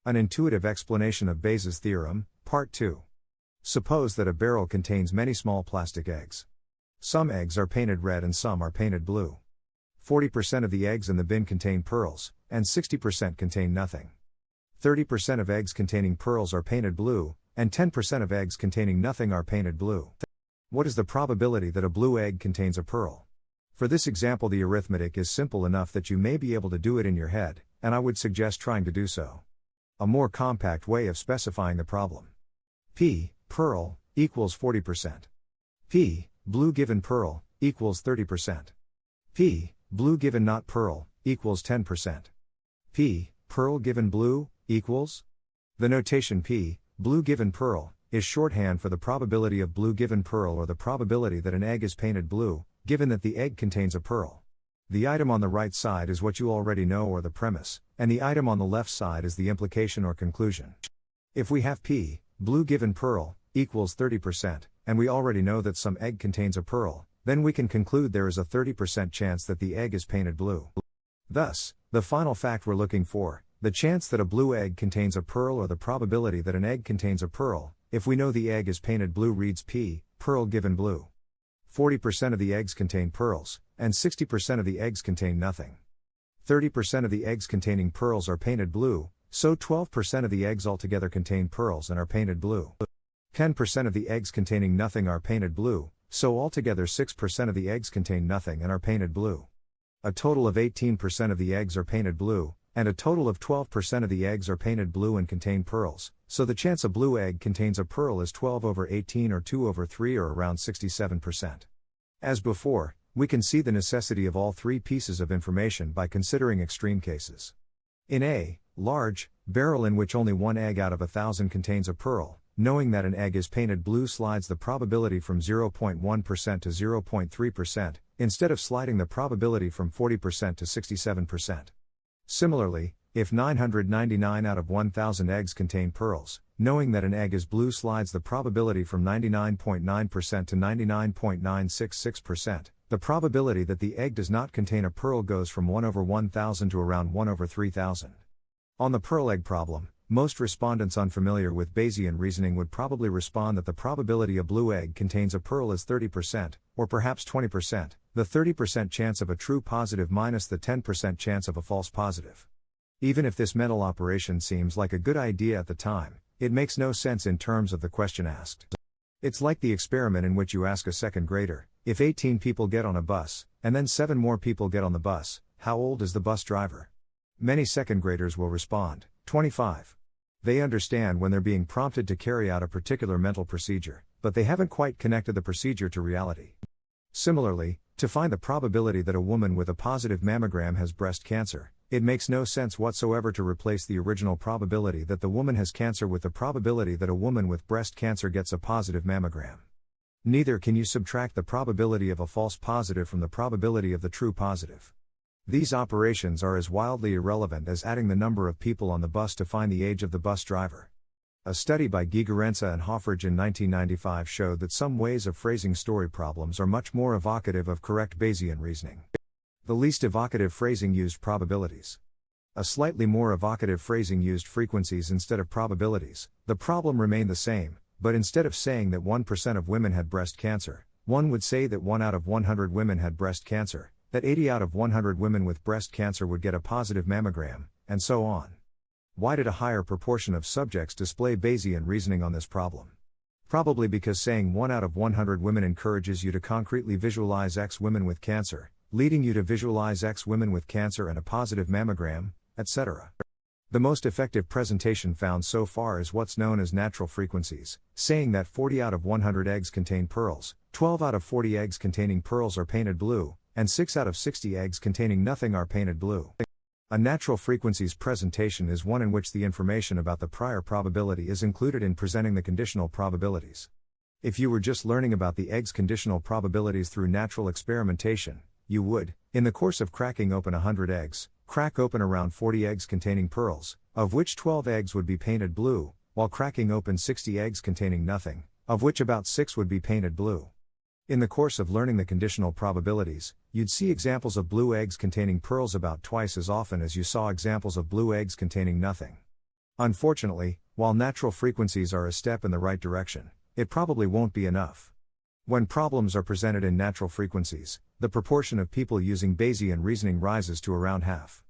An intuitive explanation of Bayes' theorem, Part 2. Suppose that a barrel contains many small plastic eggs. Some eggs are painted red and some are painted blue. 40% of the eggs in the bin contain pearls, and 60% contain nothing. 30% of eggs containing pearls are painted blue, and 10% of eggs containing nothing are painted blue. What is the probability that a blue egg contains a pearl? For this example, the arithmetic is simple enough that you may be able to do it in your head, and I would suggest trying to do so. A more compact way of specifying the problem. P, pearl, equals 40%. P, blue given pearl, equals 30%. P, blue given not pearl, equals 10%. P, pearl given blue, equals? The notation P, blue given pearl, is shorthand for the probability of blue given pearl, or the probability that an egg is painted blue, given that the egg contains a pearl. The item on the right side is what you already know, or the premise, and the item on the left side is the implication or conclusion. If we have P, blue given pearl, equals 30%, and we already know that some egg contains a pearl, then we can conclude there is a 30% chance that the egg is painted blue. Thus, the final fact we're looking for, the chance that a blue egg contains a pearl, or the probability that an egg contains a pearl, if we know the egg is painted blue, reads P, pearl given blue. 40% of the eggs contain pearls, and 60% of the eggs contain nothing. 30% of the eggs containing pearls are painted blue, so 12% of the eggs altogether contain pearls and are painted blue. 10% of the eggs containing nothing are painted blue, so altogether 6% of the eggs contain nothing and are painted blue. A total of 18% of the eggs are painted blue, and a total of 12% of the eggs are painted blue and contain pearls, so the chance a blue egg contains a pearl is 12 over 18, or 2 over 3, or around 67%. As before, we can see the necessity of all three pieces of information by considering extreme cases. In a large barrel in which only one egg out of 1,000 contains a pearl, knowing that an egg is painted blue slides the probability from 0.1% to 0.3%, instead of sliding the probability from 40% to 67%. Similarly, if 999 out of 1,000 eggs contain pearls, knowing that an egg is blue slides the probability from 99.9% to 99.966%, the probability that the egg does not contain a pearl goes from 1 over 1,000 to around 1 over 3,000. On the pearl egg problem, most respondents unfamiliar with Bayesian reasoning would probably respond that the probability a blue egg contains a pearl is 30%, or perhaps 20%, the 30% chance of a true positive minus the 10% chance of a false positive. Even if this mental operation seems like a good idea at the time, it makes no sense in terms of the question asked. It's like the experiment in which you ask a second grader, if 18 people get on a bus, and then 7 more people get on the bus, how old is the bus driver? Many second graders will respond, 25. They understand when they're being prompted to carry out a particular mental procedure, but they haven't quite connected the procedure to reality. Similarly, to find the probability that a woman with a positive mammogram has breast cancer, it makes no sense whatsoever to replace the original probability that the woman has cancer with the probability that a woman with breast cancer gets a positive mammogram. Neither can you subtract the probability of a false positive from the probability of the true positive. These operations are as wildly irrelevant as adding the number of people on the bus to find the age of the bus driver. A study by Gigerenza and Hoffridge in 1995 showed that some ways of phrasing story problems are much more evocative of correct Bayesian reasoning. The least evocative phrasing used probabilities. A slightly more evocative phrasing used frequencies instead of probabilities. The problem remained the same, but instead of saying that 1% of women had breast cancer, one would say that 1 out of 100 women had breast cancer, that 80 out of 100 women with breast cancer would get a positive mammogram, and so on. Why did a higher proportion of subjects display Bayesian reasoning on this problem? Probably because saying 1 out of 100 women encourages you to concretely visualize X women with cancer, leading you to visualize X women with cancer and a positive mammogram, etc. The most effective presentation found so far is what's known as natural frequencies, saying that 40 out of 100 eggs contain pearls, 12 out of 40 eggs containing pearls are painted blue, and 6 out of 60 eggs containing nothing are painted blue. A natural frequencies presentation is one in which the information about the prior probability is included in presenting the conditional probabilities. If you were just learning about the eggs' conditional probabilities through natural experimentation, you would, in the course of cracking open 100 eggs, crack open around 40 eggs containing pearls, of which 12 eggs would be painted blue, while cracking open 60 eggs containing nothing, of which about 6 would be painted blue. In the course of learning the conditional probabilities, you'd see examples of blue eggs containing pearls about twice as often as you saw examples of blue eggs containing nothing. Unfortunately, while natural frequencies are a step in the right direction, it probably won't be enough. When problems are presented in natural frequencies, the proportion of people using Bayesian reasoning rises to around half.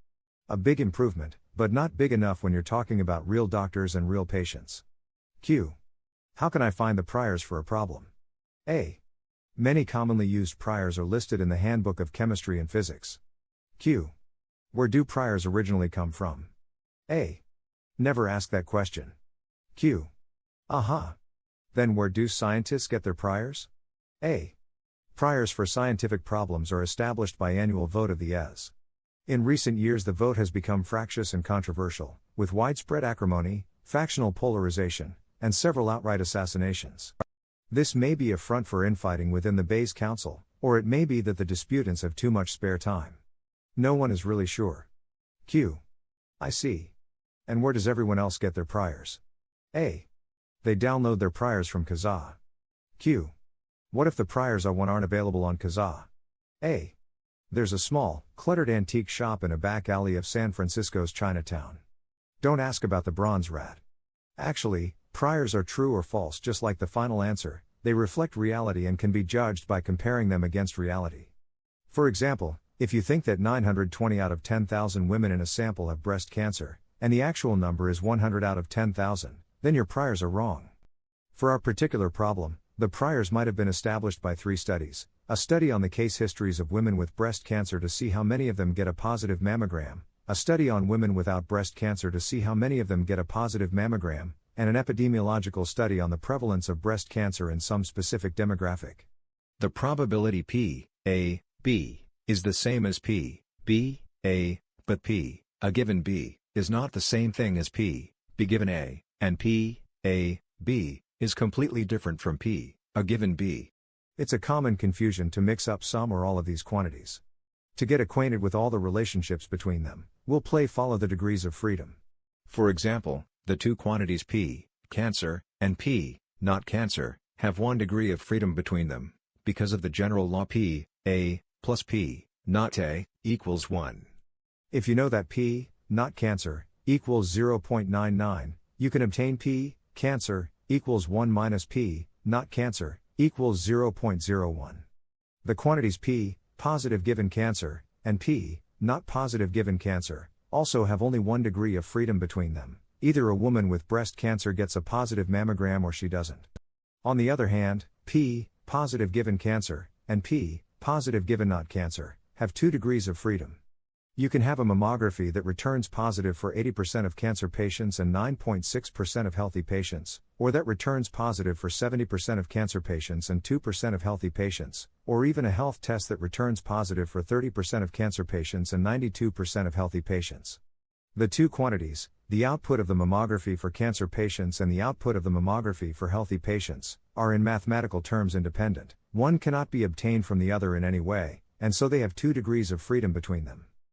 A big improvement, but not big enough when you're talking about real doctors and real patients. Q. How can I find the priors for a problem? A. Many commonly used priors are listed in the Handbook of Chemistry and Physics. Q. Where do priors originally come from? A. Never ask that question. Q. Aha. Then where do scientists get their priors? A. Priors for scientific problems are established by annual vote of the ES. In recent years the vote has become fractious and controversial, with widespread acrimony, factional polarization, and several outright assassinations. This may be a front for infighting within the Bayes Council, or it may be that the disputants have too much spare time. No one is really sure. Q. I see. And where does everyone else get their priors? A. They download their priors from Kazaa. Q. What if the priors I want aren't available on Kazaa? A. There's a small, cluttered antique shop in a back alley of San Francisco's Chinatown. Don't ask about the bronze rat. Actually, priors are true or false just like the final answer, they reflect reality and can be judged by comparing them against reality. For example, if you think that 920 out of 10,000 women in a sample have breast cancer, and the actual number is 100 out of 10,000, then your priors are wrong. For our particular problem, the priors might have been established by 3 studies: a study on the case histories of women with breast cancer to see how many of them get a positive mammogram, a study on women without breast cancer to see how many of them get a positive mammogram, and an epidemiological study on the prevalence of breast cancer in some specific demographic. The probability P, A, B, is the same as P, B, A, but P, a given B, is not the same thing as P, B given A, and P, A, B, is completely different from P, a given B. It's a common confusion to mix up some or all of these quantities. To get acquainted with all the relationships between them, we'll follow the degrees of freedom. For example, the 2 quantities P, cancer, and P, not cancer, have 1 degree of freedom between them, because of the general law P, A, plus P, not A, equals 1. If you know that P, not cancer, equals 0.99, you can obtain P, cancer, equals 1 minus P, not cancer, equals 0.01. The quantities P, positive given cancer, and P, not positive given cancer, also have only 1 degree of freedom between them. Either a woman with breast cancer gets a positive mammogram or she doesn't. On the other hand, P, positive given cancer, and P, positive given not cancer, have 2 degrees of freedom. You can have a mammography that returns positive for 80% of cancer patients and 9.6% of healthy patients, or that returns positive for 70% of cancer patients and 2% of healthy patients, or even a health test that returns positive for 30% of cancer patients and 92% of healthy patients. The 2 quantities, the output of the mammography for cancer patients and the output of the mammography for healthy patients, are in mathematical terms independent. One cannot be obtained from the other in any way, and so they have 2 degrees of freedom between them.